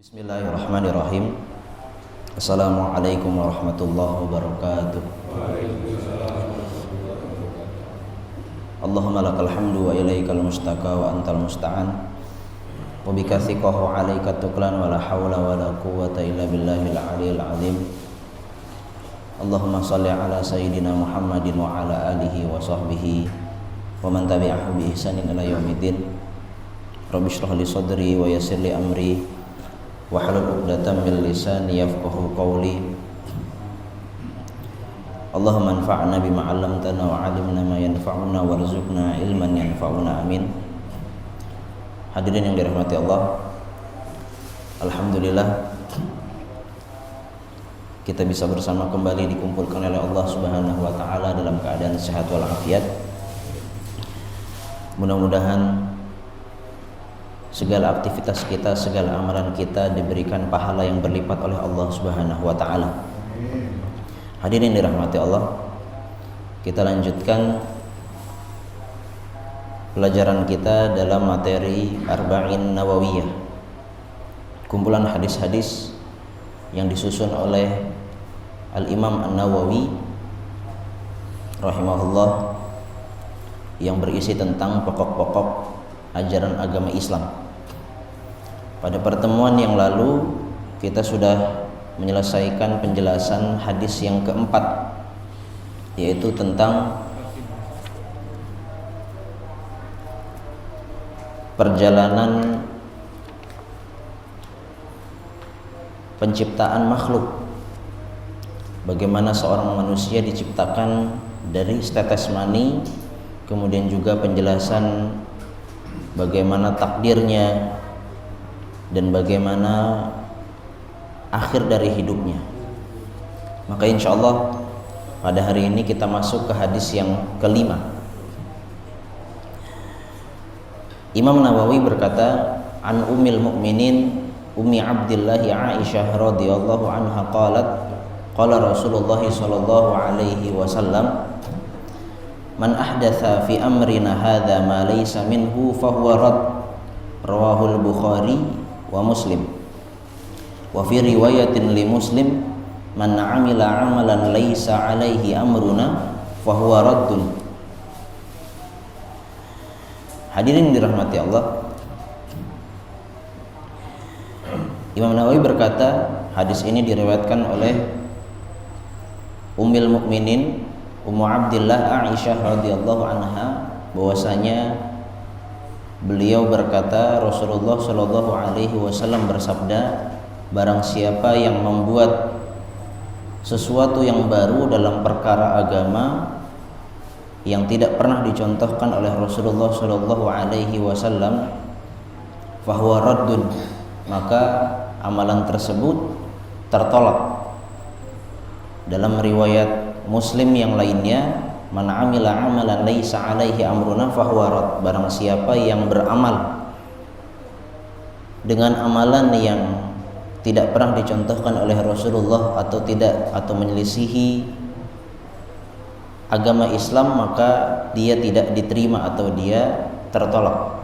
Bismillahirrahmanirrahim. Assalamualaikum warahmatullahi wabarakatuh. Allahumma lakal hamdu wa ilaikal mustaka wa antal musta'an wa bika thiqahu alaika tuklan wa la hawla wa la quwwata illa billahil aliyil azim. Allahumma salli ala sayyidina Muhammadin wa ala alihi wa sahbihi wa man tabi'ahu bi ihsanin ila yaumiddin. Rabbi shrah li sadri wa yassir li amri wahlul 'uqdatam min lisani yafqahu qawli. Allahumma anfa'na bima 'allamtana wa 'allimna ma yanfa'una warzuqna ilman yanfa'una, amin. Hadirin yang dirahmati Allah, alhamdulillah kita bisa bersama kembali dikumpulkan oleh Allah Subhanahu wa taala dalam keadaan sehat walafiat. Mudah-mudahan segala aktivitas kita, segala amalan kita diberikan pahala yang berlipat oleh Allah Subhanahu wa taala. Hadirin dirahmati Allah, kita lanjutkan pelajaran kita dalam materi Arba'in Nawawiyah, kumpulan hadis-hadis yang disusun oleh Al-Imam An-Nawawi rahimahullah, yang berisi tentang pokok-pokok ajaran agama Islam. Pada pertemuan yang lalu kita sudah menyelesaikan penjelasan hadis yang keempat, yaitu tentang perjalanan penciptaan makhluk. Bagaimana seorang manusia diciptakan dari setetes mani, kemudian juga penjelasan bagaimana takdirnya dan bagaimana akhir dari hidupnya. Maka insya Allah pada hari ini kita masuk ke hadis yang kelima. Imam Nawawi berkata, an ummil mu'minin ummi Abdillah Aisyah radhiyallahu anha qalat qala Rasulullah sallallahu alaihi wasallam man ahdatha fi amrina hadza ma laysa minhu fahuwa rad. Rawahul Bukhari wa Muslim. Wa fi riwayatin li Muslim man amila amalan laysa alaihi amruna fahuwa raddun. Hadirin dirahmati Allah, Imam Nawawi berkata, hadis ini diriwayatkan oleh Ummul Mukminin Ummu Abdillah Aisyah radhiyallahu anha, bahwasanya beliau berkata, Rasulullah shallallahu alaihi wasallam bersabda, barang siapa yang membuat sesuatu yang baru dalam perkara agama yang tidak pernah dicontohkan oleh Rasulullah shallallahu alaihi wasallam, fahuwa raddun, maka amalan tersebut tertolak. Dalam riwayat Muslim yang lainnya, man amila amalan laisa alaihi amruna fahuwa rad, barang siapa yang beramal dengan amalan yang tidak pernah dicontohkan oleh Rasulullah atau menyelisihi agama Islam, maka dia tidak diterima atau dia tertolak.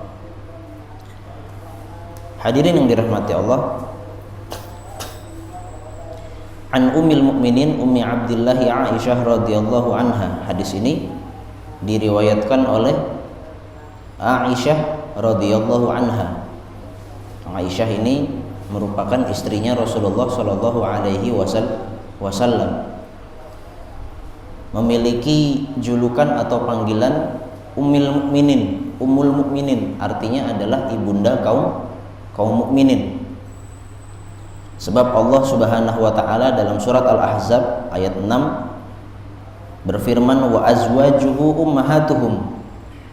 Hadirin yang dirahmati Allah, an ummil mukminin ummi Abdillah Aisyah radhiyallahu anha, hadis ini diriwayatkan oleh Aisyah radhiyallahu anha. Aisyah ini merupakan istrinya Rasulullah sallallahu alaihi wasallam, memiliki julukan atau panggilan Ummul Mukminin. Ummul Mukminin artinya adalah ibunda kaum mukminin. Sebab Allah Subhanahu wa taala dalam surat Al-Ahzab ayat 6 berfirman, wa azwajuhu ummahatuhum,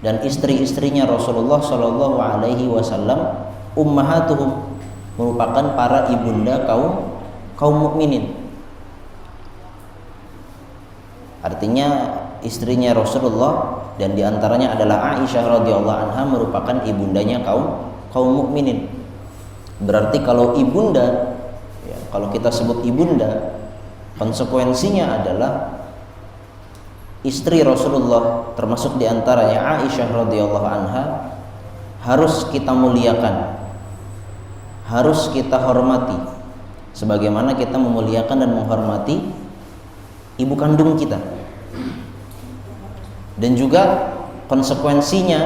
dan istri-istrinya Rasulullah sallallahu alaihi wasallam ummahatuhum, merupakan para ibunda kaum mukminin. Artinya istrinya Rasulullah dan diantaranya adalah Aisyah radhiyallahu anha merupakan ibundanya kaum mukminin. Berarti kalau ibunda, ya, kalau kita sebut ibunda, konsekuensinya adalah istri Rasulullah, termasuk diantaranya Aisyah radhiyallahu anha, harus kita muliakan, harus kita hormati sebagaimana kita memuliakan dan menghormati ibu kandung kita. Dan juga konsekuensinya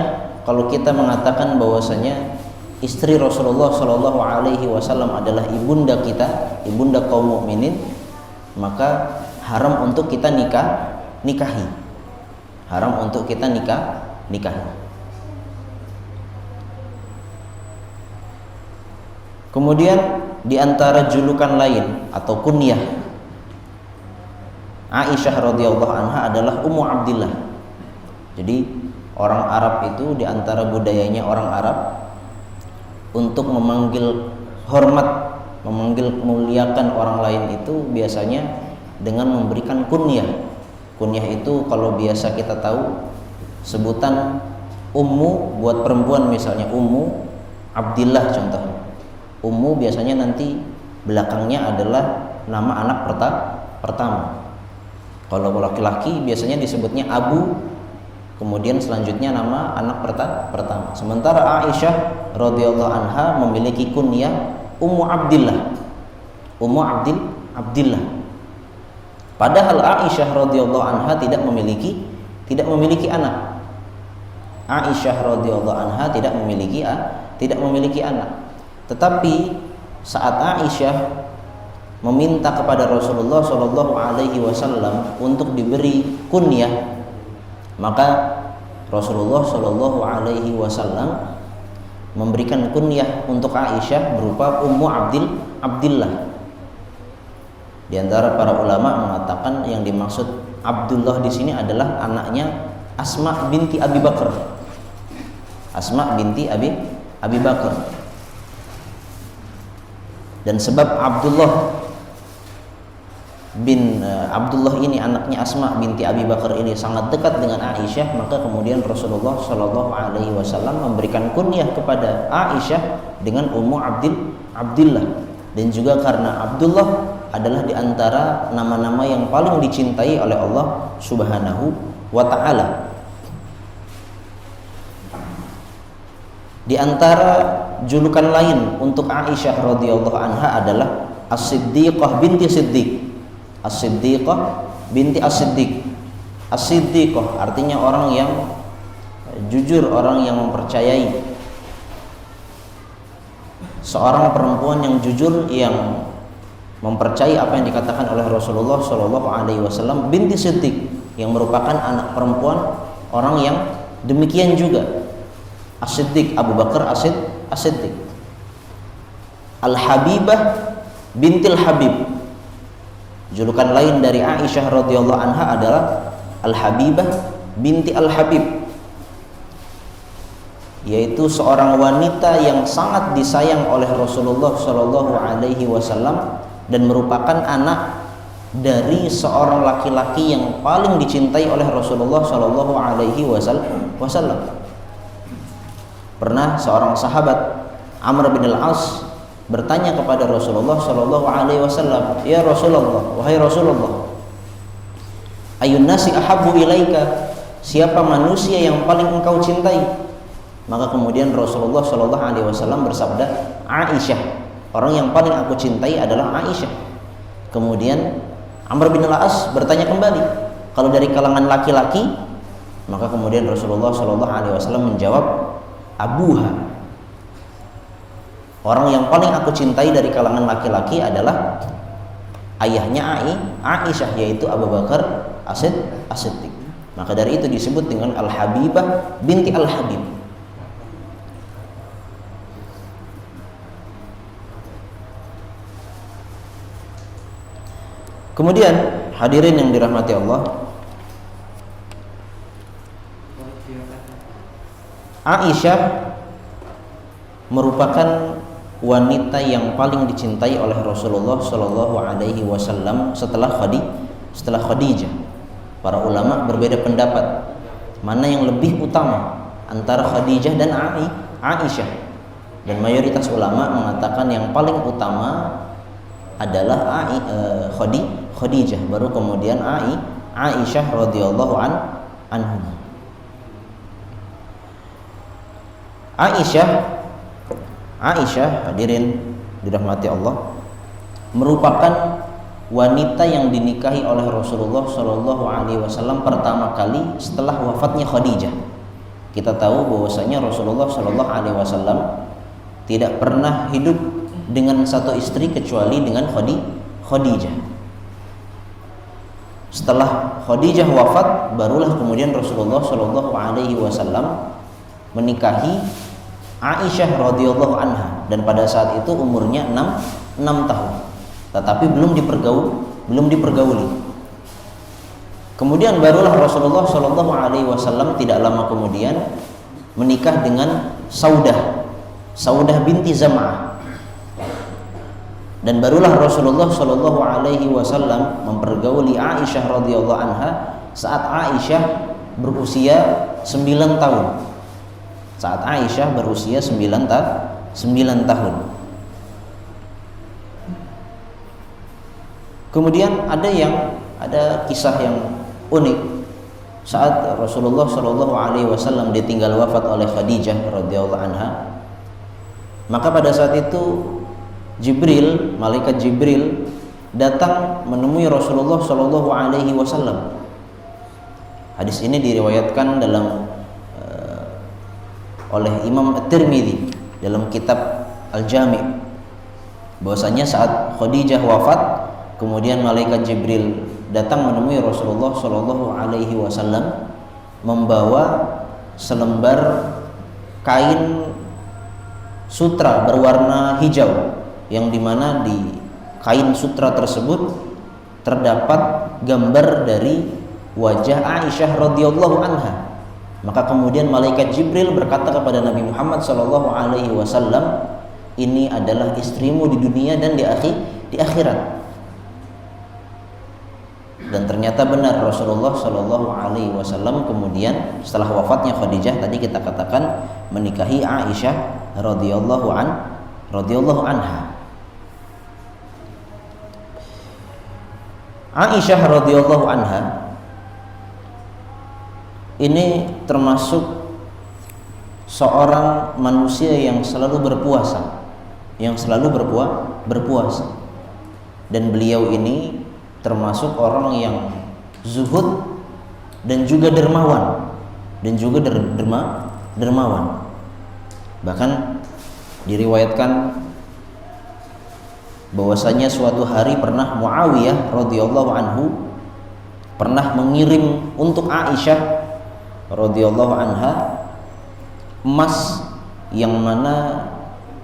kalau kita mengatakan bahwasanya istri Rasulullah Shallallahu Alaihi Wasallam adalah ibunda kita, ibunda kaum mukminin, maka haram untuk kita nikahi, haram untuk kita nikahi. Kemudian di antara julukan lain atau kunyah Aisyah radhiyallahu anha adalah Ummu Abdillah. Jadi orang Arab itu di antara budayanya orang Arab untuk memanggil hormat, memanggil memuliakan orang lain itu biasanya dengan memberikan kunyah. Kunyah itu kalau biasa kita tahu sebutan ummu buat perempuan, misalnya Ummu Abdillah contohnya. Ummu biasanya nanti belakangnya adalah nama anak pertama. Kalau laki-laki biasanya disebutnya Abu, kemudian selanjutnya nama anak pertama. Sementara Aisyah radhiyallahu anha memiliki kunyah Ummu Abdillah. Ummu Abdillah. Padahal Aisyah radhiyallahu anha tidak memiliki anak. Aisyah radhiyallahu anha tidak memiliki anak. Tetapi saat Aisyah meminta kepada Rasulullah Shallallahu Alaihi Wasallam untuk diberi kunyah, maka Rasulullah Shallallahu Alaihi Wasallam memberikan kunyah untuk Aisyah berupa Ummu Abdillah. Di antara para ulama mengatakan yang dimaksud Abdullah di sini adalah anaknya Asma binti Abi Bakar. Asma binti Abi Bakar. Dan sebab Abdullah ini anaknya Asma binti Abi Bakar ini sangat dekat dengan Aisyah, maka kemudian Rasulullah Shallallahu Alaihi Wasallam memberikan kunyah kepada Aisyah dengan Ummu Abdillah. Dan juga karena Abdullah adalah di antara nama-nama yang paling dicintai oleh Allah Subhanahu wa Ta'ala. Di antara julukan lain untuk Aisyah radhiyallahu anha adalah As-Siddiqah binti Siddiq. As-Siddiqah binti As-Siddiq. As-Siddiqah artinya orang yang jujur, orang yang mempercayai. Seorang perempuan yang jujur, yang mempercayai apa yang dikatakan oleh Rasulullah Shallallahu Alaihi Wasallam, binti Siddiq, yang merupakan anak perempuan orang yang demikian juga. As-Siddiq, Abu Bakar As-Siddiq. Al-Habibah bintil Habib. Julukan lain dari Aisyah radhiyallahu anha adalah Al-Habibah binti Al-Habib, yaitu seorang wanita yang sangat disayang oleh Rasulullah Shallallahu Alaihi Wasallam dan merupakan anak dari seorang laki-laki yang paling dicintai oleh Rasulullah Shallallahu Alaihi Wasallam. Pernah seorang sahabat Amr bin al-As bertanya kepada Rasulullah Shallallahu Alaihi Wasallam, ya Rasulullah, wahai Rasulullah, ayun nasi ahabbu ilaika, siapa manusia yang paling engkau cintai? Maka kemudian Rasulullah Shallallahu Alaihi Wasallam bersabda, Aisyah, orang yang paling aku cintai adalah Aisyah. Kemudian Amr bin al-As bertanya kembali, kalau dari kalangan laki-laki? Maka kemudian Rasulullah Shallallahu Alaihi Wasallam menjawab, Abuha, orang yang paling aku cintai dari kalangan laki-laki adalah ayahnya Aisyah, yaitu Abu Bakar As-Siddiq. Maka dari itu disebut dengan Al-Habibah binti Al-Habib. Kemudian hadirin yang dirahmati Allah, Aisyah merupakan wanita yang paling dicintai oleh Rasulullah Shallallahu Alaihi Wasallam setelah Khadijah. Para ulama berbeda pendapat mana yang lebih utama antara Khadijah dan Aisyah. Dan mayoritas ulama mengatakan yang paling utama adalah Khadijah, baru kemudian Aisyah radhiyallahu anha. Aisyah Aisyah, hadirin dirahmati Allah, merupakan wanita yang dinikahi oleh Rasulullah Shallallahu Alaihi Wasallam pertama kali setelah wafatnya Khadijah. Kita tahu bahwasanya Rasulullah Shallallahu Alaihi Wasallam tidak pernah hidup dengan satu istri kecuali dengan Khadijah. Setelah Khadijah wafat, barulah kemudian Rasulullah Shallallahu Alaihi Wasallam menikahi Aisyah radhiyallahu anha, dan pada saat itu umurnya 6 tahun, tetapi belum dipergauli. Kemudian barulah Rasulullah Shallallahu Alaihi Wasallam tidak lama kemudian menikah dengan Saudah binti Zam'ah, dan barulah Rasulullah Shallallahu Alaihi Wasallam mempergauli Aisyah radhiyallahu anha saat Aisyah berusia 9 tahun. Saat Aisyah berusia 9 tahun. Kemudian ada kisah yang unik saat Rasulullah Shallallahu Alaihi Wasallam ditinggal wafat oleh Khadijah radhiyallahu anha. Maka pada saat itu malaikat Jibril datang menemui Rasulullah Shallallahu Alaihi Wasallam. Hadis ini diriwayatkan oleh Imam At-Tirmidzi dalam kitab Al-Jami', bahwasanya saat Khadijah wafat, kemudian malaikat Jibril datang menemui Rasulullah Shallallahu Alaihi Wasallam membawa selembar kain sutra berwarna hijau, yang dimana di kain sutra tersebut terdapat gambar dari wajah Aisyah radhiyallahu anha. Maka kemudian malaikat Jibril berkata kepada Nabi Muhammad Shallallahu Alaihi Wasallam, ini adalah istrimu di dunia dan di akhirat. Dan ternyata benar, Rasulullah Shallallahu Alaihi Wasallam kemudian setelah wafatnya Khadijah, tadi kita katakan, menikahi Aisyah radhiyallahu anha. Aisyah radhiyallahu anha ini termasuk seorang manusia yang selalu berpuasa, dan beliau ini termasuk orang yang zuhud dan juga dermawan, Bahkan diriwayatkan bahwasanya suatu hari pernah Muawiyah radhiyallahu anhu pernah mengirim untuk Aisyah radhiyallahu anha emas yang mana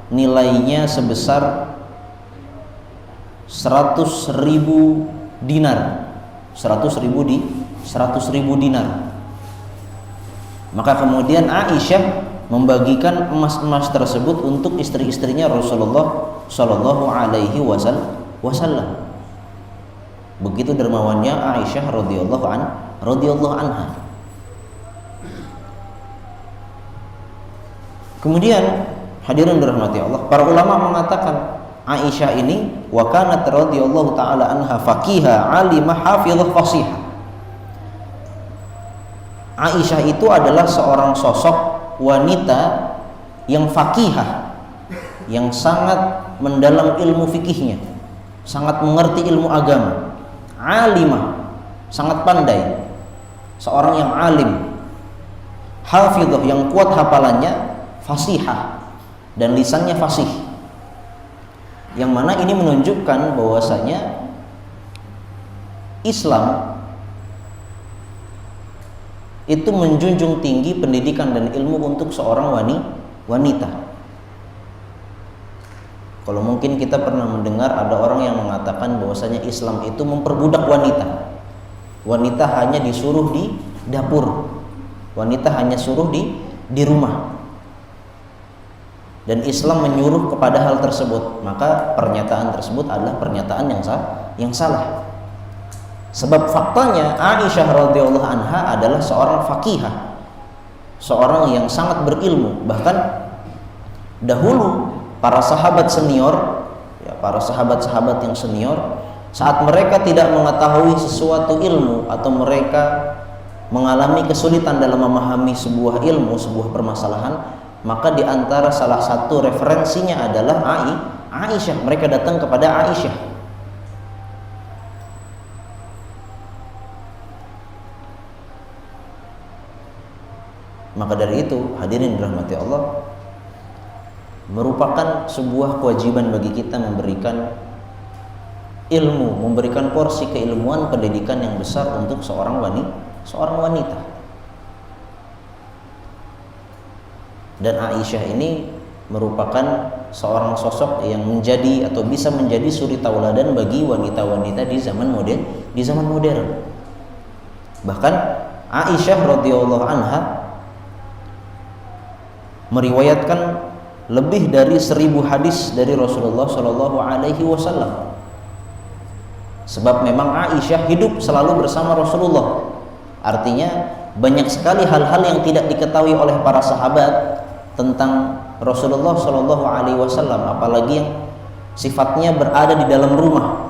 nilainya sebesar 100.000 dinar. 100.000 dinar. Maka kemudian Aisyah membagikan emas-emas tersebut untuk istri-istrinya Rasulullah Shallallahu Alaihi Wasallam. Begitu dermawannya Aisyah radhiyallahu anha. Kemudian hadirin dirahmati Allah, para ulama mengatakan Aisyah ini wa kanat radhiyallahu taala anha faqiha alimah hafizah fasihah. Aisyah itu adalah seorang sosok wanita yang faqihah, yang sangat mendalam ilmu fikihnya, sangat mengerti ilmu agama, alimah, sangat pandai, seorang yang alim, hafizah, yang kuat hafalannya, fasihah, dan lisannya fasih. Yang mana ini menunjukkan bahwasanya Islam itu menjunjung tinggi pendidikan dan ilmu untuk seorang wanita. Kalau mungkin kita pernah mendengar ada orang yang mengatakan bahwasanya Islam itu memperbudak wanita. Wanita hanya disuruh di dapur, wanita hanya suruh di rumah. Dan Islam menyuruh kepada hal tersebut, maka pernyataan tersebut adalah pernyataan yang salah. Sebab faktanya Aisyah radhiyallahu anha adalah seorang faqihah, seorang yang sangat berilmu. Bahkan dahulu para sahabat senior, para sahabat-sahabat yang senior, saat mereka tidak mengetahui sesuatu ilmu atau mereka mengalami kesulitan dalam memahami sebuah ilmu, sebuah permasalahan, maka di antara salah satu referensinya adalah Aisyah. Mereka datang kepada Aisyah. Maka dari itu, hadirin dirahmati Allah, merupakan sebuah kewajiban bagi kita memberikan ilmu, memberikan porsi keilmuan pendidikan yang besar untuk seorang wanita. Dan Aisyah ini merupakan seorang sosok yang menjadi atau bisa menjadi suri tauladan bagi wanita-wanita di zaman modern. Bahkan Aisyah radhiyallahu anha meriwayatkan lebih dari 1000 hadis dari Rasulullah Shallallahu Alaihi Wasallam. Sebab memang Aisyah hidup selalu bersama Rasulullah. Artinya banyak sekali hal-hal yang tidak diketahui oleh para sahabat tentang Rasulullah Shallallahu Alaihi Wasallam, apalagi yang sifatnya berada di dalam rumah.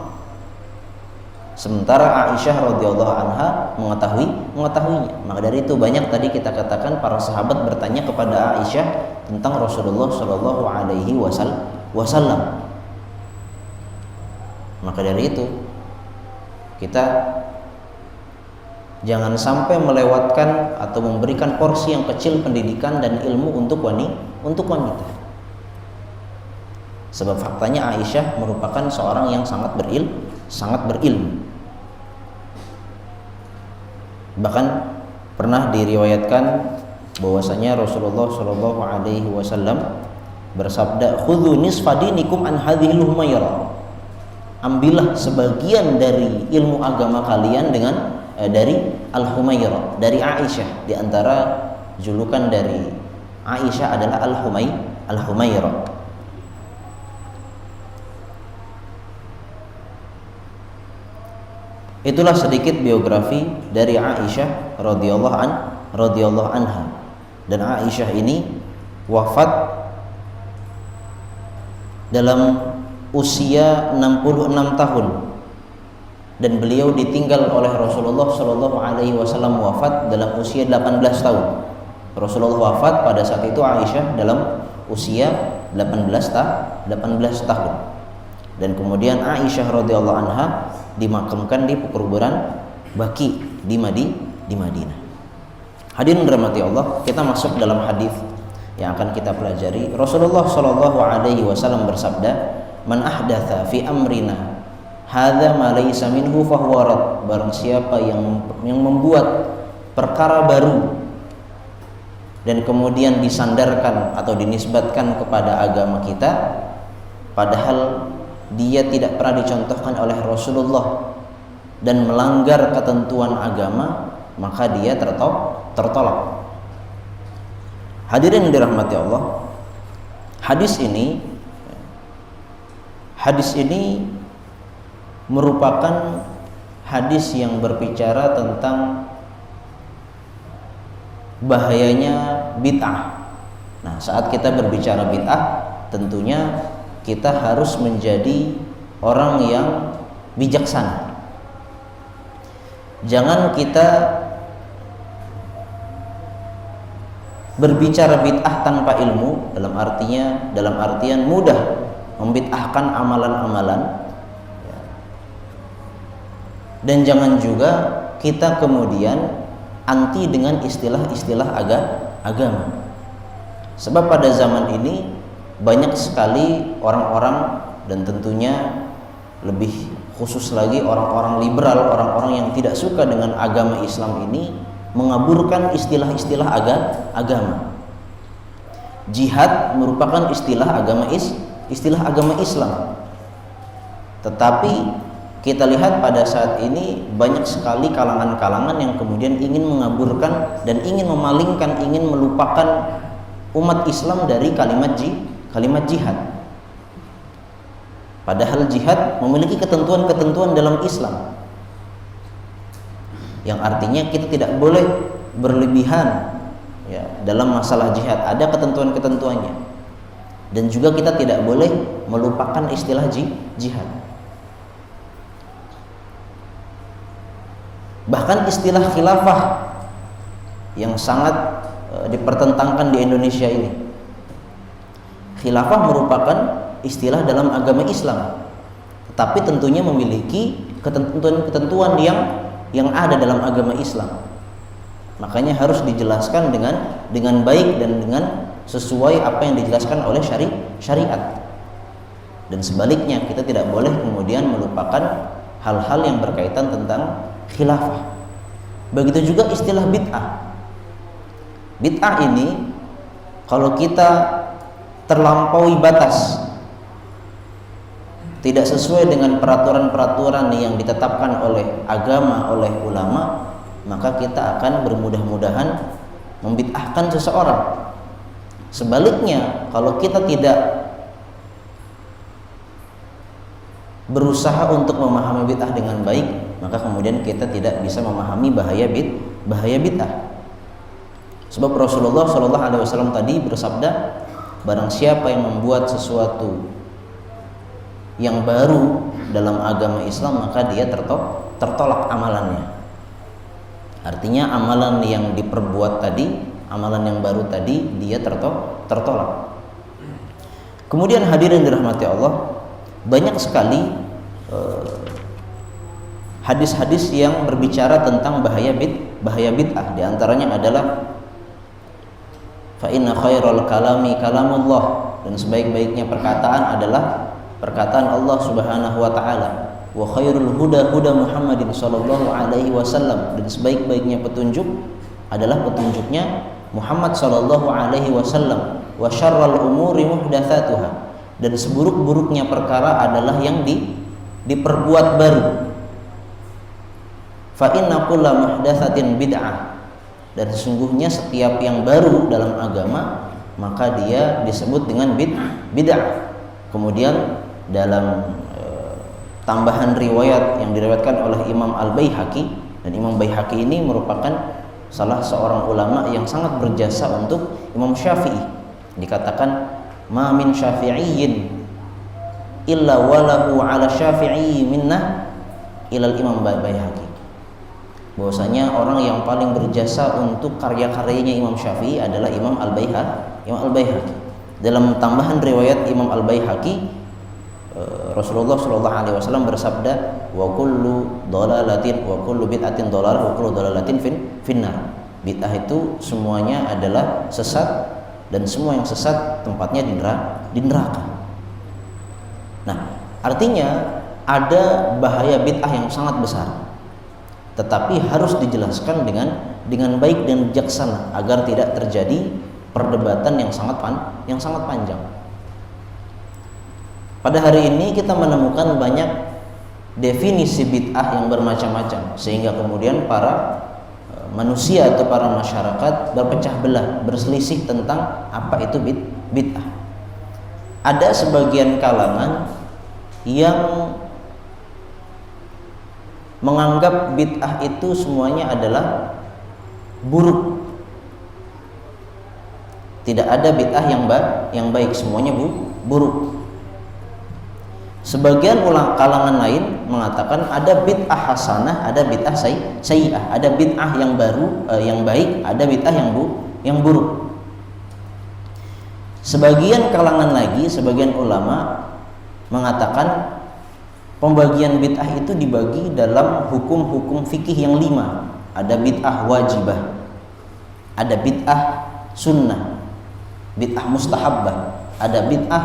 Sementara Aisyah radhiyallahu anha mengetahuinya. Maka dari itu banyak tadi kita katakan para sahabat bertanya kepada Aisyah tentang Rasulullah Shallallahu Alaihi Wasallam. Maka dari itu kita jangan sampai melewatkan atau memberikan porsi yang kecil pendidikan dan ilmu untuk wanita. Sebab faktanya Aisyah merupakan seorang yang sangat berilmu. Bahkan pernah diriwayatkan bahwasanya Rasulullah Shallallahu Alaihi Wasallam bersabda, "Khudhu nisfa dinikum an hadhil humayrah." Ambillah sebagian dari ilmu agama kalian dari Al-Humayrah, dari Aisyah. Di antara julukan dari Aisyah adalah Al-Humayrah. Itulah sedikit biografi dari Aisyah radhiyallahu anha. Dan Aisyah ini wafat dalam usia 66 tahun. Dan beliau ditinggal oleh Rasulullah Shallallahu Alaihi Wasallam wafat dalam usia 18 tahun. Rasulullah wafat pada saat itu Aisyah dalam usia 18 tahun. Dan kemudian Aisyah radhiyallahu anha dimakamkan di kuburan Baqi di Madinah. Hadirin dirahmati Allah, kita masuk dalam hadis yang akan kita pelajari. Rasulullah Shallallahu Alaihi Wasallam bersabda, "Man ahdatha fi amrina hadza ma laysa minhu fahuwa rad." Barang siapa yang membuat perkara baru dan kemudian disandarkan atau dinisbatkan kepada agama kita, padahal dia tidak pernah dicontohkan oleh Rasulullah dan melanggar ketentuan agama, maka dia tertolak. Hadirin dirahmati Allah, hadis ini merupakan hadis yang berbicara tentang bahayanya bid'ah. Nah, saat kita berbicara bid'ah, tentunya kita harus menjadi orang yang bijaksana. Jangan kita berbicara bid'ah tanpa ilmu, dalam artian mudah membid'ahkan amalan-amalan. Dan jangan juga kita kemudian anti dengan istilah-istilah agama. Sebab pada zaman ini banyak sekali orang-orang, dan tentunya lebih khusus lagi orang-orang liberal, orang-orang yang tidak suka dengan agama Islam ini, mengaburkan istilah-istilah agama. Jihad merupakan istilah agama Islam. Tetapi kita lihat pada saat ini banyak sekali kalangan-kalangan yang kemudian ingin mengaburkan dan ingin memalingkan, ingin melupakan umat Islam dari kalimat jihad. Padahal jihad memiliki ketentuan-ketentuan dalam Islam, yang artinya kita tidak boleh berlebihan ya dalam masalah jihad. Ada ketentuan-ketentuannya. Dan juga kita tidak boleh melupakan istilah jihad. Bahkan istilah khilafah yang sangat dipertentangkan di Indonesia ini, Khilafah merupakan istilah dalam agama Islam, tetapi tentunya memiliki ketentuan-ketentuan yang ada dalam agama Islam. Makanya harus dijelaskan dengan baik dan dengan sesuai apa yang dijelaskan oleh syariat. Dan sebaliknya, kita tidak boleh kemudian melupakan hal-hal yang berkaitan tentang khilafah. Begitu juga istilah bid'ah. Bid'ah ini kalau kita terlampaui batas, tidak sesuai dengan peraturan-peraturan yang ditetapkan oleh agama, oleh ulama, maka kita akan bermudah-mudahan membid'ahkan seseorang. Sebaliknya, kalau kita tidak berusaha untuk memahami bid'ah dengan baik, maka kemudian kita tidak bisa memahami bahaya bid'ah. Sebab Rasulullah SAW tadi bersabda, barang siapa yang membuat sesuatu yang baru dalam agama Islam, maka dia tertolak amalannya. Artinya amalan yang diperbuat tadi, amalan yang baru tadi, dia tertolak. Kemudian hadirin dirahmati Allah, banyak sekali hadis-hadis yang berbicara tentang bahaya bid'ah. Di antaranya adalah fa inna khairal kalami kalamullah, dan sebaik-baiknya perkataan adalah perkataan Allah Subhanahu wa taala. Wa khairul huda huda Muhammadin sallallahu alaihi wasallam, dan sebaik-baiknya petunjuk adalah petunjuknya Muhammad sallallahu alaihi wasallam. Wa syarrul umuri muhdatsatuha, dan seburuk-buruknya perkara adalah yang diperbuat baru. Fa inna kulla muhdatsatin bid'ah, dan sesungguhnya setiap yang baru dalam agama maka dia disebut dengan bid'ah. Kemudian dalam tambahan riwayat yang diriwayatkan oleh Imam Al-Baihaqi, dan Imam Baihaqi ini merupakan salah seorang ulama yang sangat berjasa untuk Imam Syafi'i. Dikatakan ma min syafi'iyyin illa walahu ala syafi'i minnah ilal Imam Baihaqi. Bahwasanya orang yang paling berjasa untuk karya-karyanya Imam Syafi'i adalah Imam Al-Baihaqi. Dalam tambahan riwayat Imam Al-Baihaqi, Rasulullah SAW bersabda, wa kullu dhalalatin wa kullu bid'atin dhalalah wa kullu dhalalatin finnar. Bid'ah itu semuanya adalah sesat, dan semua yang sesat tempatnya di neraka. Nah, artinya ada bahaya bid'ah yang sangat besar, tetapi harus dijelaskan dengan baik dan bijaksana agar tidak terjadi perdebatan yang sangat panjang. Pada hari ini kita menemukan banyak definisi bid'ah yang bermacam-macam, sehingga kemudian para manusia atau para masyarakat berpecah belah, berselisih tentang apa itu bid'ah. Ada sebagian kalangan yang menganggap bid'ah itu semuanya adalah buruk. Tidak ada bid'ah yang baik, semuanya buruk. Sebagian kalangan lain mengatakan ada bid'ah hasanah, ada bid'ah sayyi'ah, ada bid'ah yang baru, yang baik, ada bid'ah yang buruk. Sebagian kalangan lagi, sebagian ulama mengatakan pembagian bid'ah itu dibagi dalam hukum-hukum fikih yang 5. Ada bid'ah wajibah, ada bid'ah sunnah, bid'ah mustahabbah, ada bid'ah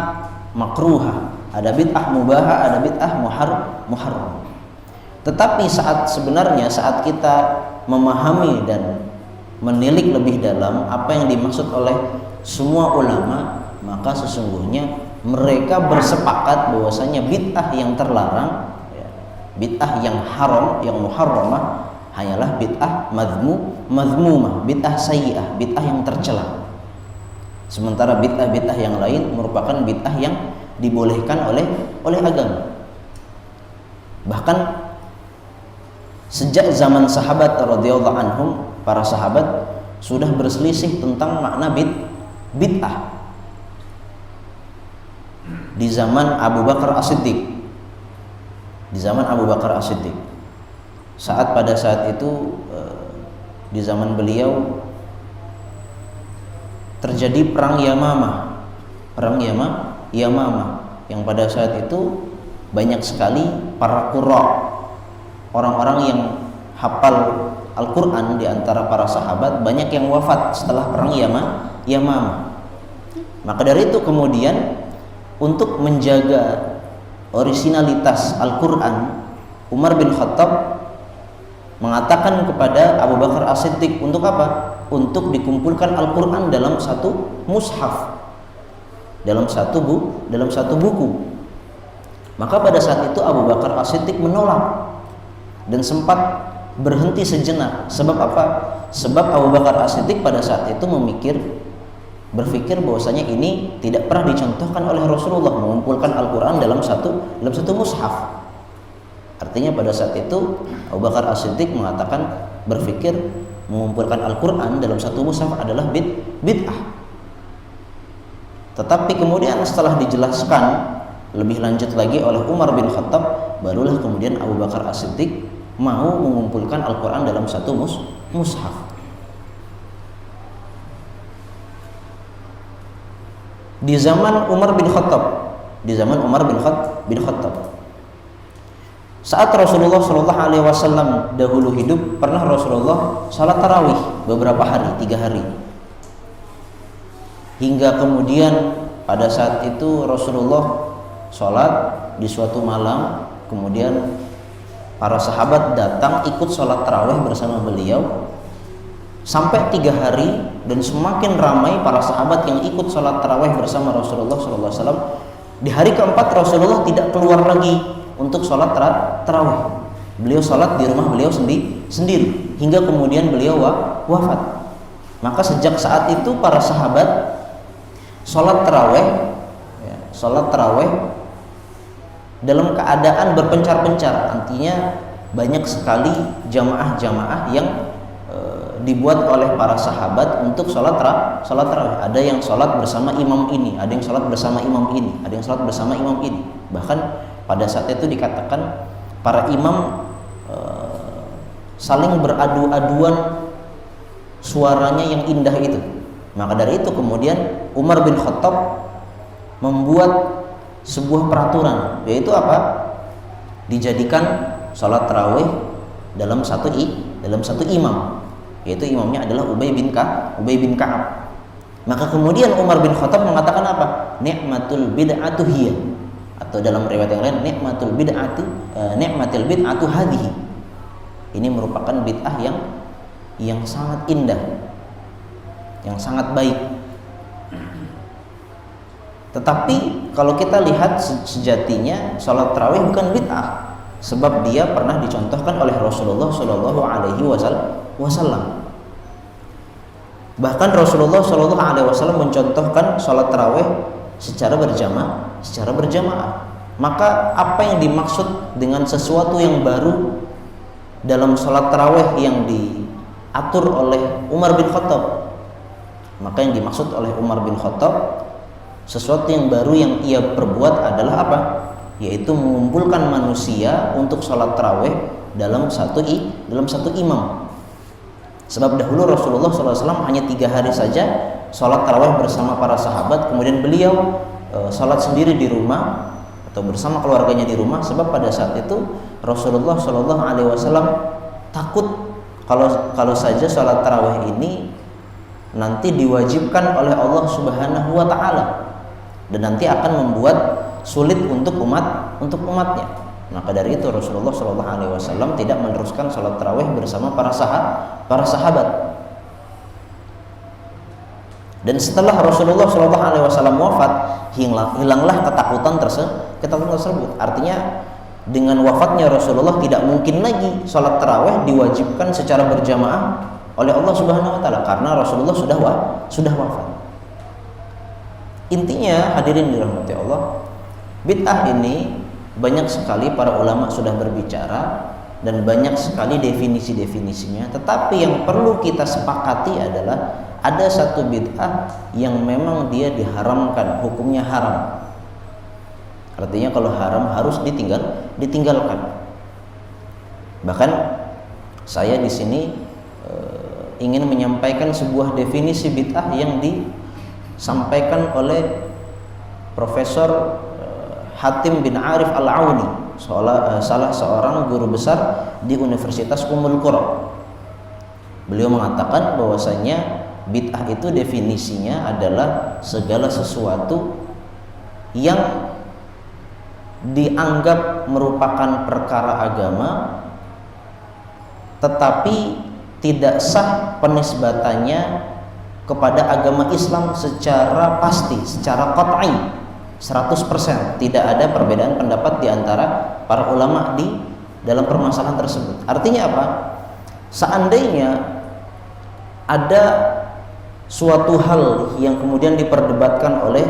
makruhah, ada bid'ah mubahah, ada bid'ah muharram. Tetapi sebenarnya saat kita memahami dan menilik lebih dalam apa yang dimaksud oleh semua ulama, maka sesungguhnya mereka bersepakat bahwasanya bid'ah yang terlarang, bid'ah yang haram, yang muharramah, hanyalah bid'ah madhmumah, bid'ah sayyi'ah, bid'ah yang tercela. Sementara bid'ah-bid'ah yang lain merupakan bid'ah yang dibolehkan oleh agama. Bahkan sejak zaman sahabat radhiyallahu anhum, para sahabat sudah berselisih tentang makna bid'ah. Di zaman Abu Bakar As-Siddiq, pada saat itu di zaman beliau terjadi perang Yamamah. perang Yamamah, yang pada saat itu banyak sekali para qurra, orang-orang yang hafal Al-Quran di antara para sahabat, banyak yang wafat setelah perang Yamamah. Maka dari itu kemudian untuk menjaga orisinalitas Al-Quran, Umar bin Khattab mengatakan kepada Abu Bakar As-Siddiq untuk apa? Untuk dikumpulkan Al-Quran dalam satu mushaf, dalam satu buku. Maka pada saat itu Abu Bakar As-Siddiq menolak dan sempat berhenti sejenak. Sebab apa? Sebab Abu Bakar As-Siddiq pada saat itu berpikir bahwasanya ini tidak pernah dicontohkan oleh Rasulullah, mengumpulkan Al-Quran dalam satu mushaf. Artinya pada saat itu Abu Bakar As-Siddiq berpikir mengumpulkan Al-Quran dalam satu mushaf adalah bid'ah. Tetapi kemudian setelah dijelaskan lebih lanjut lagi oleh Umar bin Khattab, barulah kemudian Abu Bakar As-Siddiq mau mengumpulkan Al-Quran dalam satu mushaf. Di zaman Umar bin Khattab, saat Rasulullah Shallallahu Alaihi Wasallam dahulu hidup, pernah Rasulullah salat tarawih beberapa hari, 3 hari, hingga kemudian pada saat itu Rasulullah salat di suatu malam, kemudian para sahabat datang ikut salat tarawih bersama beliau sampai 3 hari, dan semakin ramai para sahabat yang ikut salat tarawih bersama Rasulullah Shallallahu Alaihi Wasallam. Di hari keempat Rasulullah tidak keluar lagi untuk sholat tarawih. Beliau sholat di rumah beliau sendiri hingga kemudian beliau wafat. Maka sejak saat itu para sahabat sholat tarawih dalam keadaan berpencar-pencar. Artinya banyak sekali jamaah-jamaah yang dibuat oleh para sahabat untuk sholat tarawih. Ada yang sholat bersama imam ini, ada yang sholat bersama imam ini, ada yang sholat bersama imam ini. Bahkan pada saat itu dikatakan para imam saling beradu-aduan suaranya yang indah itu. Maka dari itu kemudian Umar bin Khattab membuat sebuah peraturan, yaitu apa? Dijadikan sholat tarawih dalam satu imam, yaitu imamnya adalah Ubay bin Ka'ab. Maka kemudian Umar bin Khattab mengatakan apa? Ni'matul bid'atu hiya, atau dalam riwayat yang lain ni'matul bid'atu hadhihi. Ini merupakan bid'ah yang sangat indah, yang sangat baik. Tetapi kalau kita lihat sejatinya sholat tarawih bukan bid'ah, sebab dia pernah dicontohkan oleh Rasulullah Shallallahu Alaihi Wasallam. Bahkan Rasulullah Shallallahu Alaihi Wasallam mencontohkan sholat tarawih secara berjamaah. Maka apa yang dimaksud dengan sesuatu yang baru dalam sholat tarawih yang diatur oleh Umar bin Khattab? Maka yang dimaksud oleh Umar bin Khattab, sesuatu yang baru yang ia perbuat adalah apa? Yaitu mengumpulkan manusia untuk sholat tarawih dalam satu imam. Sebab dahulu Rasulullah SAW hanya 3 hari saja sholat tarawih bersama para sahabat, kemudian beliau sholat sendiri di rumah atau bersama keluarganya di rumah. Sebab pada saat itu Rasulullah SAW takut kalau saja sholat tarawih ini nanti diwajibkan oleh Allah Subhanahu Wa Taala dan nanti akan membuat sulit untuk umatnya. Maka dari itu Rasulullah SAW tidak meneruskan sholat tarawih bersama para sahabat. Dan setelah Rasulullah SAW wafat, hilanglah ketakutan tersebut. Artinya dengan wafatnya Rasulullah tidak mungkin lagi sholat tarawih diwajibkan secara berjamaah oleh Allah Subhanahu Wa Taala karena Rasulullah sudah wafat. Intinya hadirin dirahmati Allah, bid'ah ini banyak sekali para ulama sudah berbicara dan banyak sekali definisi-definisinya. Tetapi yang perlu kita sepakati adalah ada satu bid'ah yang memang dia diharamkan, hukumnya haram. Artinya kalau haram harus ditinggalkan. Bahkan saya di sini ingin menyampaikan sebuah definisi bid'ah yang disampaikan oleh Profesor Hatim bin Arif Al-Auni, salah seorang guru besar di Universitas Ummul Qura. Beliau mengatakan bahwasanya bid'ah itu definisinya adalah segala sesuatu yang dianggap merupakan perkara agama tetapi tidak sah penisbatannya kepada agama Islam secara pasti, secara qat'i, 100%. Tidak ada perbedaan pendapat di antara para ulama di dalam permasalahan tersebut. Artinya apa? Seandainya ada suatu hal yang kemudian diperdebatkan oleh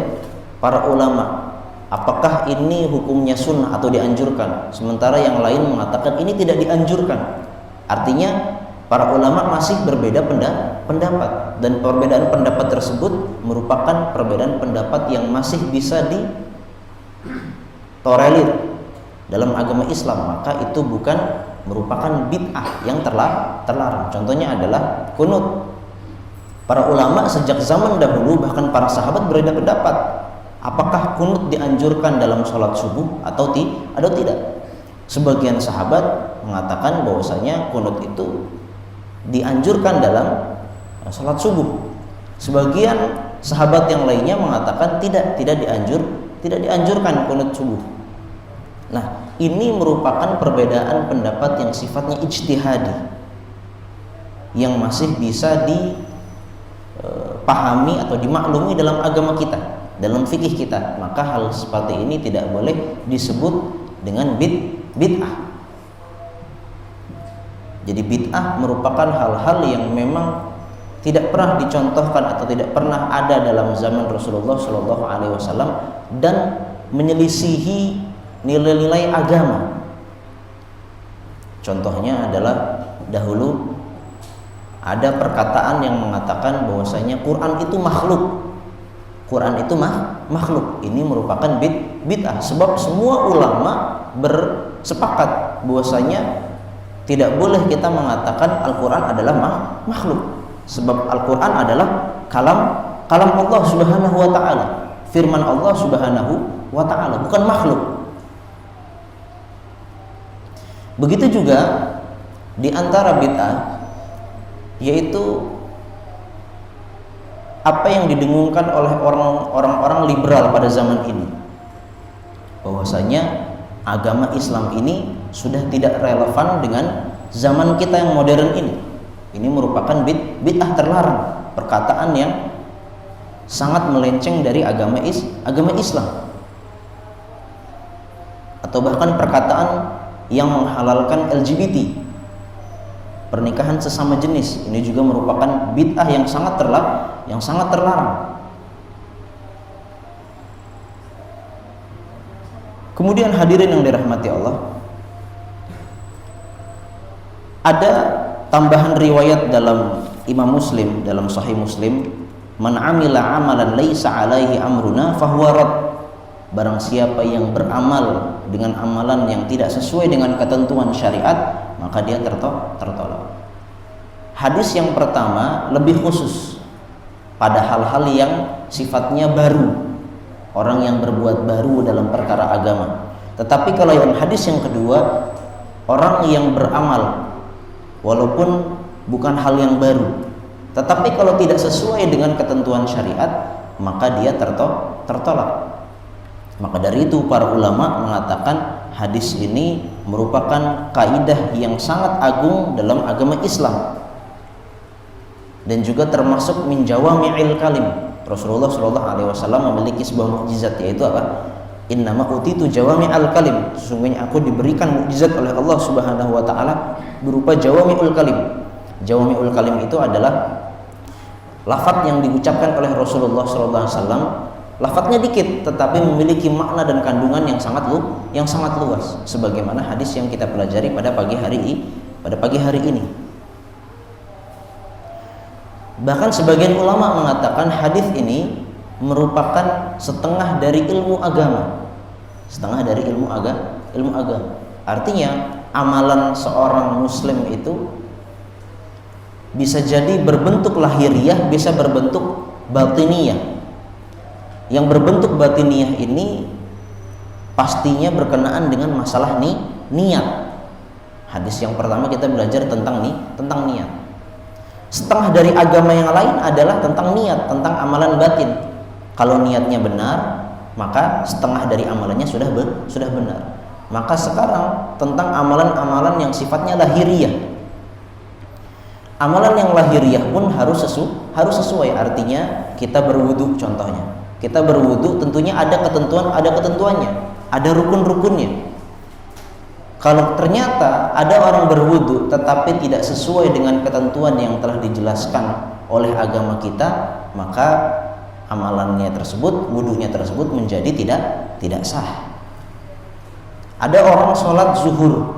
para ulama, apakah ini hukumnya sunnah atau dianjurkan, sementara yang lain mengatakan ini tidak dianjurkan. Artinya para ulama masih berbeda pendapat, dan perbedaan pendapat tersebut merupakan perbedaan pendapat yang masih bisa ditolerir dalam agama Islam, maka itu bukan merupakan bid'ah yang terlarang. Contohnya adalah kunut. Para ulama sejak zaman dahulu, bahkan para sahabat berbeda pendapat, apakah kunut dianjurkan dalam sholat subuh atau tidak. Sebagian sahabat mengatakan bahwasanya kunut itu dianjurkan dalam sholat subuh. Sebagian sahabat yang lainnya mengatakan tidak dianjurkan kunut subuh. Nah, ini merupakan perbedaan pendapat yang sifatnya ijtihadi, yang masih bisa dipahami atau dimaklumi dalam agama kita, dalam fikih kita. Maka hal seperti ini tidak boleh disebut dengan bid'ah. Jadi bid'ah merupakan hal-hal yang memang tidak pernah dicontohkan atau tidak pernah ada dalam zaman Rasulullah SAW dan menyelisihi nilai-nilai agama. Contohnya adalah dahulu ada perkataan yang mengatakan bahwasanya Quran itu makhluk. Quran itu makhluk. Ini merupakan bid'ah, sebab semua ulama bersepakat bahwasanya tidak boleh kita mengatakan Al-Quran adalah makhluk, sebab Al-Quran adalah kalam Allah Subhanahu wa ta'ala, firman Allah Subhanahu wa ta'ala, bukan makhluk. Begitu juga di antara bid'ah, yaitu apa yang didengungkan oleh orang-orang liberal pada zaman ini, bahwasanya agama Islam ini sudah tidak relevan dengan zaman kita yang modern ini. Ini merupakan bid'ah terlarang, perkataan yang sangat melenceng dari agama Islam, atau bahkan perkataan yang menghalalkan LGBT, pernikahan sesama jenis. Ini juga merupakan bid'ah yang sangat terlarang. Kemudian hadirin yang dirahmati Allah, ada tambahan riwayat dalam Imam Muslim, dalam Sahih Muslim, man amila amalan laisa alaihi amruna fahuwa rad. Barang siapa yang beramal dengan amalan yang tidak sesuai dengan ketentuan syariat, maka dia tertolak. Hadis yang pertama lebih khusus pada hal-hal yang sifatnya baru, orang yang berbuat baru dalam perkara agama. Tetapi kalau yang hadis yang kedua, orang yang beramal walaupun bukan hal yang baru, tetapi kalau tidak sesuai dengan ketentuan syariat, maka dia tertolak. Maka dari itu para ulama mengatakan hadis ini merupakan kaidah yang sangat agung dalam agama Islam, dan juga termasuk min jawami'il kalim. Rasulullah SAW memiliki sebuah mukjizat, yaitu apa? Innama utitu jawami'al kalim. Sesungguhnya aku diberikan mukjizat oleh Allah Subhanahu wa ta'ala berupa jawami'ul kalim. Jawami'ul kalim itu adalah lafaz yang diucapkan oleh Rasulullah SAW. Lafaznya dikit tetapi memiliki makna dan kandungan yang sangat luas, sebagaimana hadis yang kita pelajari pada pagi hari ini. Bahkan sebagian ulama mengatakan hadis ini merupakan setengah dari ilmu agama. Artinya amalan seorang muslim itu bisa jadi berbentuk lahiriah, bisa berbentuk batiniyah. yang berbentuk batiniyah ini pastinya berkenaan dengan masalah niat. Hadis yang pertama kita belajar tentang niat. Setengah dari agama yang lain adalah tentang niat, tentang amalan batin. Kalau niatnya benar, maka setengah dari amalannya sudah benar. Maka sekarang tentang amalan-amalan yang sifatnya lahiriah. Amalan yang lahiriah pun harus sesuai. Artinya kita berwudu, contohnya kita berwudu tentunya ada ketentuannya, ada rukun-rukunnya. Kalau ternyata ada orang berwudu tetapi tidak sesuai dengan ketentuan yang telah dijelaskan oleh agama kita, maka amalannya tersebut, wudunya tersebut menjadi tidak sah. Ada orang sholat zuhur,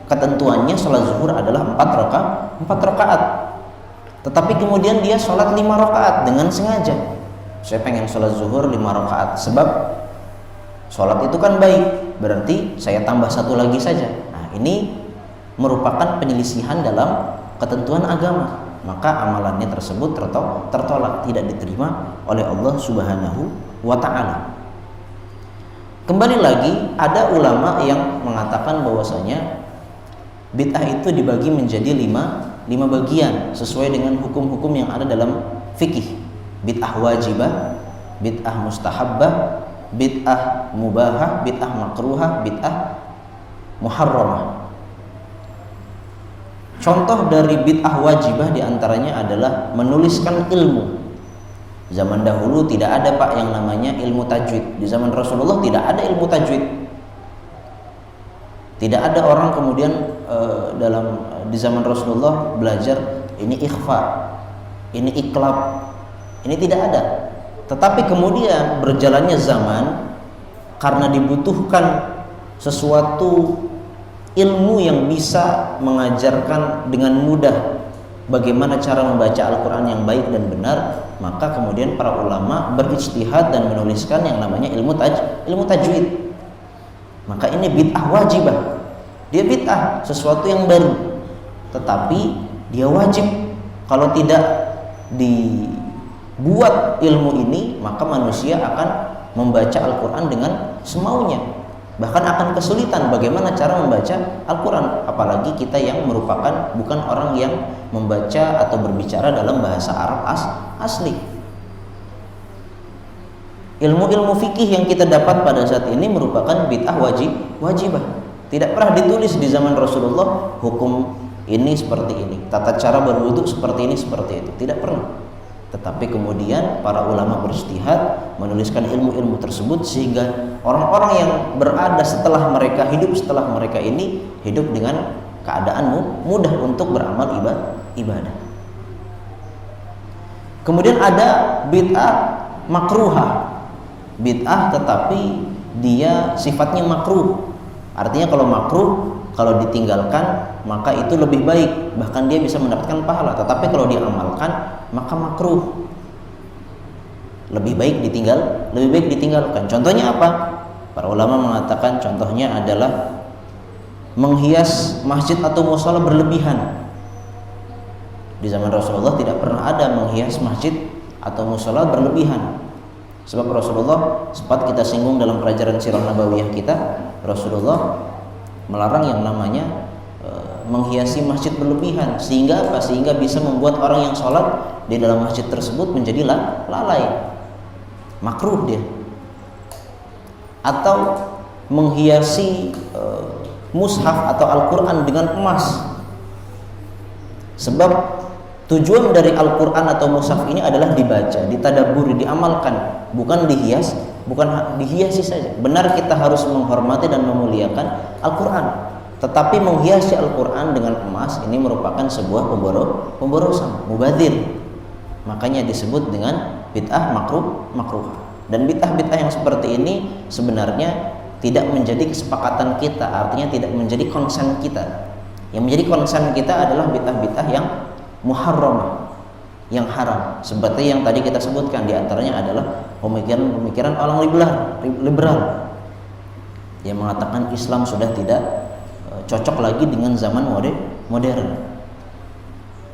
ketentuannya sholat zuhur adalah 4 rakaat, tetapi kemudian dia sholat 5 rakaat dengan sengaja. Saya pengen sholat zuhur 5 rakaat sebab sholat itu kan baik, berarti saya tambah 1 lagi saja. Nah, ini merupakan penyelisihan dalam ketentuan agama, maka amalannya tersebut tertolak, tidak diterima oleh Allah Subhanahu wa ta'ala. Kembali lagi, ada ulama yang mengatakan bahwasanya bid'ah itu dibagi menjadi 5 bagian sesuai dengan hukum-hukum yang ada dalam fikih. Bid'ah wajibah, bid'ah mustahabbah, bid'ah mubahah, bid'ah makruhah, bid'ah muharramah. Contoh dari bid'ah wajibah diantaranya adalah menuliskan ilmu. Zaman dahulu tidak ada Pak yang namanya ilmu tajwid. Di zaman Rasulullah tidak ada ilmu tajwid. Tidak ada orang kemudian di zaman Rasulullah belajar ini ikhfa, ini iklab. Ini tidak ada. Tetapi kemudian berjalannya zaman, karena dibutuhkan sesuatu ilmu yang bisa mengajarkan dengan mudah bagaimana cara membaca Al-Quran yang baik dan benar, maka kemudian para ulama berijtihad dan menuliskan yang namanya ilmu tajwid. Maka ini bid'ah wajibah. Dia bid'ah, sesuatu yang baru, tetapi dia wajib. Kalau tidak dibuat ilmu ini, maka manusia akan membaca Al-Quran dengan semaunya, bahkan akan kesulitan bagaimana cara membaca Al-Quran. Apalagi kita yang merupakan bukan orang yang membaca atau berbicara dalam bahasa Arab asli. Ilmu-ilmu fikih yang kita dapat pada saat ini merupakan bid'ah wajibah. Tidak pernah ditulis di zaman Rasulullah hukum ini seperti ini, tata cara berwudu seperti ini, seperti itu, tidak pernah. Tetapi kemudian para ulama berijtihad menuliskan ilmu-ilmu tersebut, sehingga orang-orang yang berada setelah mereka ini hidup dengan keadaan mudah untuk beramal ibadah. Kemudian ada bid'ah makruhah. Bid'ah tetapi dia sifatnya makruh. Artinya kalau makruh, kalau ditinggalkan maka itu lebih baik, bahkan dia bisa mendapatkan pahala. Tetapi kalau diamalkan maka makruh, lebih baik ditinggalkan. Contohnya apa? Para ulama mengatakan contohnya adalah menghias masjid atau mushola berlebihan. Di zaman Rasulullah tidak pernah ada menghias masjid atau mushola berlebihan. Sebab Rasulullah, sempat kita singgung dalam pelajaran sirah nabawiyah kita, Rasulullah melarang yang namanya menghiasi masjid berlebihan. Sehingga apa? Sehingga bisa membuat orang yang sholat di dalam masjid tersebut menjadi lalai, makruh dia. Atau menghiasi mushaf atau Al-Quran dengan emas. Sebab tujuan dari Al-Quran atau mushaf ini adalah dibaca, ditadaburi, diamalkan, bukan dihiasi saja. Benar kita harus menghormati dan memuliakan Al-Quran, tetapi menghiasi Al-Quran dengan emas ini merupakan sebuah pemborosan, mubadzir. Makanya disebut dengan bid'ah makruh. Dan bid'ah yang seperti ini sebenarnya tidak menjadi kesepakatan kita, artinya tidak menjadi konsen kita. Yang menjadi konsen kita adalah bid'ah yang muharramah, yang haram. Seperti yang tadi kita sebutkan, diantaranya adalah pemikiran orang liberal yang mengatakan Islam sudah tidak cocok lagi dengan zaman modern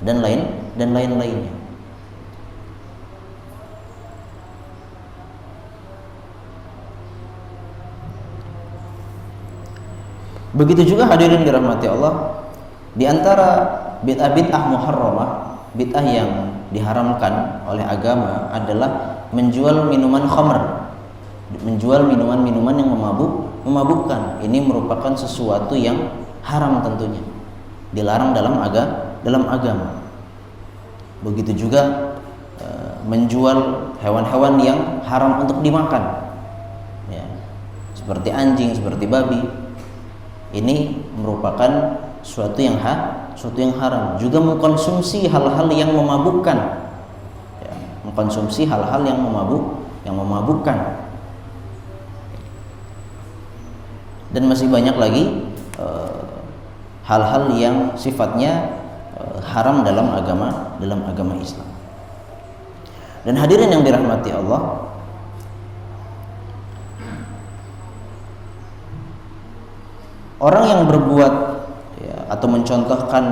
dan lainnya. Begitu juga hadirin dirahmati Allah, di antara bid'ah muharramah, bid'ah yang diharamkan oleh agama adalah menjual minuman khamr, menjual minuman-minuman yang memabukkan. Ini merupakan sesuatu yang haram tentunya, dilarang dalam agama. Begitu juga menjual hewan-hewan yang haram untuk dimakan, ya, seperti anjing, seperti babi. Ini merupakan suatu yang haram. Juga mengkonsumsi hal-hal yang memabukkan, ya, mengkonsumsi hal-hal yang memabukkan. Dan masih banyak lagi hal-hal yang sifatnya haram dalam agama Islam. Dan hadirin yang dirahmati Allah, orang yang berbuat, ya, atau mencontohkan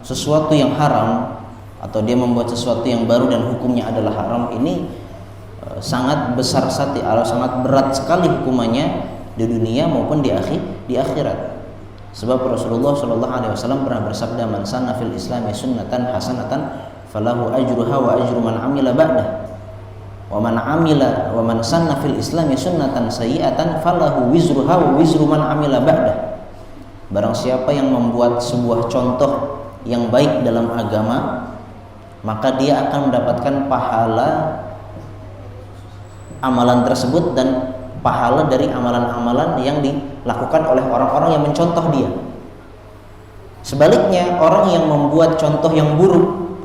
sesuatu yang haram, atau dia membuat sesuatu yang baru dan hukumnya adalah haram, ini sangat besar atau sangat berat sekali hukumannya di dunia maupun di akhirat. Sebab Rasulullah SAW pernah bersabda, "Man sanna fil Islami sunnatan hasanatan falahu ajruha wa ajru man amila ba'dah. Wa man sanna fil Islami sunnatan sayyi'atan falahu wizruha wa wizru man amila ba'dah." Barang siapa yang membuat sebuah contoh yang baik dalam agama, maka dia akan mendapatkan pahala amalan tersebut dan pahala dari amalan-amalan yang dilakukan oleh orang-orang yang mencontoh dia. Sebaliknya, orang yang membuat contoh yang buruk,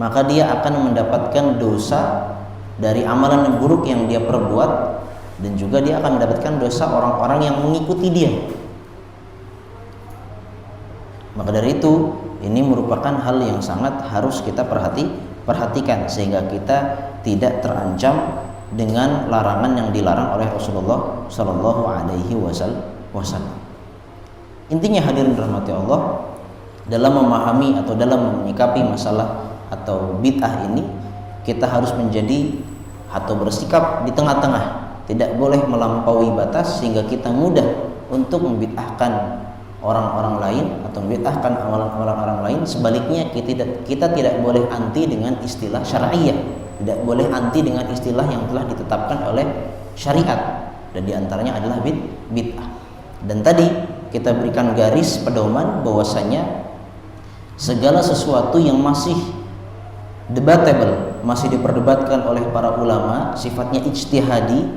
maka dia akan mendapatkan dosa dari amalan yang buruk yang dia perbuat, dan juga dia akan mendapatkan dosa orang-orang yang mengikuti dia. Maka dari itu, ini merupakan hal yang sangat harus kita perhatikan sehingga kita tidak terancam dengan larangan yang dilarang oleh Rasulullah Shallallahu Alaihi Wasallam. Intinya hadirin rahmati Allah, dalam memahami atau dalam menyikapi masalah atau bid'ah ini, kita harus menjadi atau bersikap di tengah-tengah, tidak boleh melampaui batas sehingga kita mudah untuk membid'ahkan orang-orang lain atau membid'ahkan amalan-amalan orang lain. Sebaliknya, kita tidak boleh anti dengan istilah syar'iyah, tidak boleh anti dengan istilah yang telah ditetapkan oleh syariat, dan diantaranya adalah bid'ah. Dan tadi kita berikan garis pedoman bahwasanya segala sesuatu yang masih debatable, masih diperdebatkan oleh para ulama, sifatnya ijtihadi,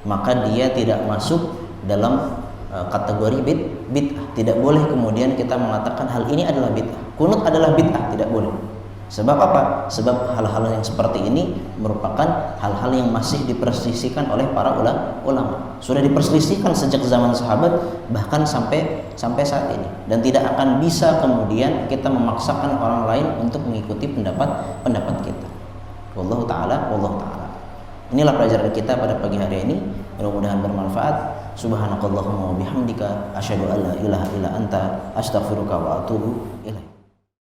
maka dia tidak masuk dalam kategori bid'ah. Tidak boleh kemudian kita mengatakan hal ini adalah bid'ah, kunut adalah bid'ah, tidak boleh. Sebab apa? Sebab hal-hal yang seperti ini merupakan hal-hal yang masih diperselisihkan oleh para ulama. Sudah diperselisihkan sejak zaman sahabat, bahkan sampai saat ini. Dan tidak akan bisa kemudian kita memaksakan orang lain untuk mengikuti pendapat kita. Wallahu ta'ala. Inilah pelajaran kita pada pagi hari ini. Mudah-mudahan bermanfaat. Subhanakallahumma wa bihamdika asyhadu an la ilaha illa anta astaghfiruka wa atubu